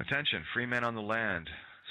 Attention, free men on the land,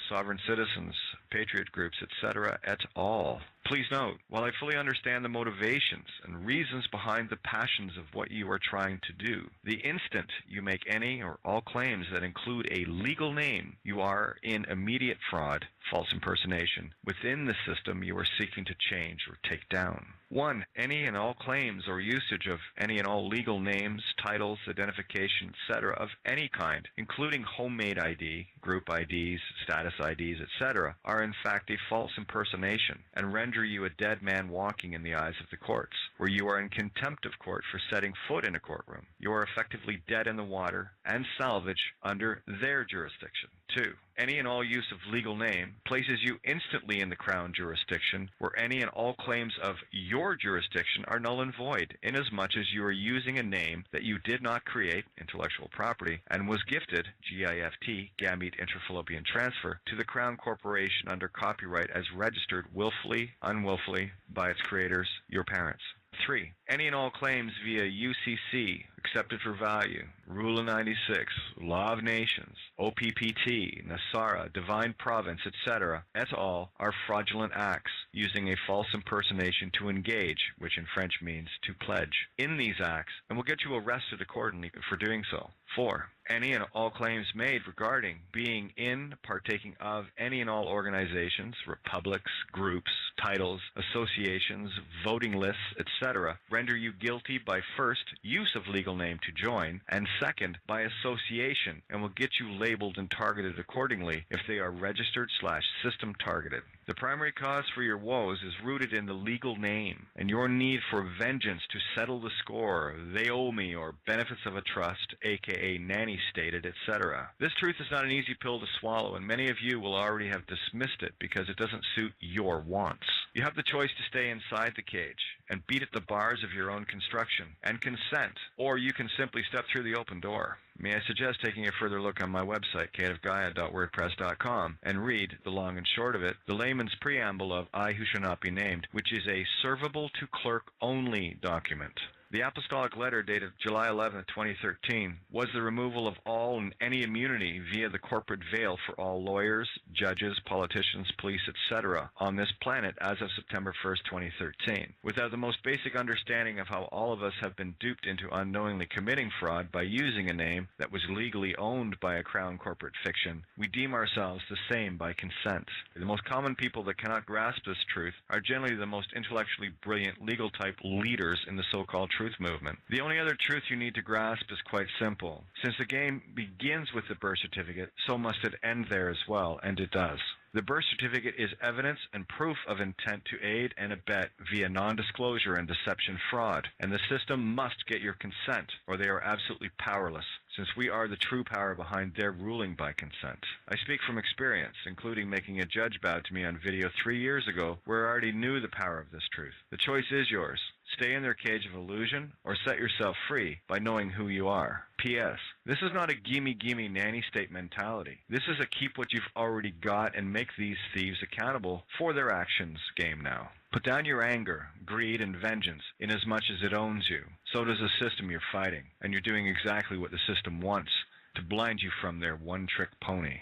sovereign citizens, patriot groups, etc. et al. Please note, while I fully understand the motivations and reasons behind the passions of what you are trying to do, the instant you make any or all claims that include a legal name, you are in immediate fraud, false impersonation, within the system you are seeking to change or take down. 1. Any and all claims or usage of any and all legal names, titles, identification, etc. of any kind, including homemade ID, group IDs, status IDs, etc., are in fact a false impersonation and render you a dead man walking in the eyes of the courts, where you are in contempt of court for setting foot in a courtroom. You are effectively dead in the water and salvage under their jurisdiction. 2. Any and all use of legal name places you instantly in the Crown jurisdiction, where any and all claims of your jurisdiction are null and void, inasmuch as you are using a name that you did not create, intellectual property, and was gifted, GIFT, gamete intrafallopian transfer, to the Crown Corporation under copyright as registered willfully, unwillfully, by its creators, your parents. 3. Any and all claims via UCC, accepted for value, Rule of 96, Law of Nations, OPPT, Nasara, Divine Province, etc., et al. Are fraudulent acts using a false impersonation to engage, which in French means to pledge, in these acts, and will get you arrested accordingly for doing so. 4. Any and all claims made regarding being in, partaking of any and all organizations, republics, groups, titles, associations, voting lists, etc., render you guilty by first, use of legal name to join, and second, by association, and will get you labeled and targeted accordingly if they are registered/system targeted. The primary cause for your woes is rooted in the legal name, and your need for vengeance to settle the score, they owe me, or benefits of a trust, aka nanny stated, etc. This truth is not an easy pill to swallow, and many of you will already have dismissed it because it doesn't suit your wants. You have the choice to stay inside the cage and beat at the bars of your own construction and consent, or you can simply step through the open door. May I suggest taking a further look on my website, cateofgaia.wordpress.com, and read, the long and short of it, the layman's preamble of I Who Shall Not Be Named, which is a servable to clerk only document. The apostolic letter dated July 11, 2013, was the removal of all and any immunity via the corporate veil for all lawyers, judges, politicians, police, etc. on this planet as of September 1, 2013. Without the most basic understanding of how all of us have been duped into unknowingly committing fraud by using a name that was legally owned by a crown corporate fiction, we deem ourselves the same by consent. The most common people that cannot grasp this truth are generally the most intellectually brilliant legal type leaders in the so-called truth movement. The only other truth you need to grasp is quite simple. Since the game begins with the birth certificate, so must it end there as well, and it does. The birth certificate is evidence and proof of intent to aid and abet via non-disclosure and deception fraud, and the system must get your consent, or they are absolutely powerless, since we are the true power behind their ruling by consent. I speak from experience, including making a judge bow to me on video 3 years ago, where I already knew the power of this truth. The choice is yours. Stay in their cage of illusion, or set yourself free by knowing who you are. P.S. This is not a gimme nanny state mentality. This is a keep what you've already got and make these thieves accountable for their actions game now. Put down your anger, greed, and vengeance inasmuch as it owns you. So does the system you're fighting, and you're doing exactly what the system wants, to blind you from their one-trick pony.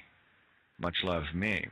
Much love, me.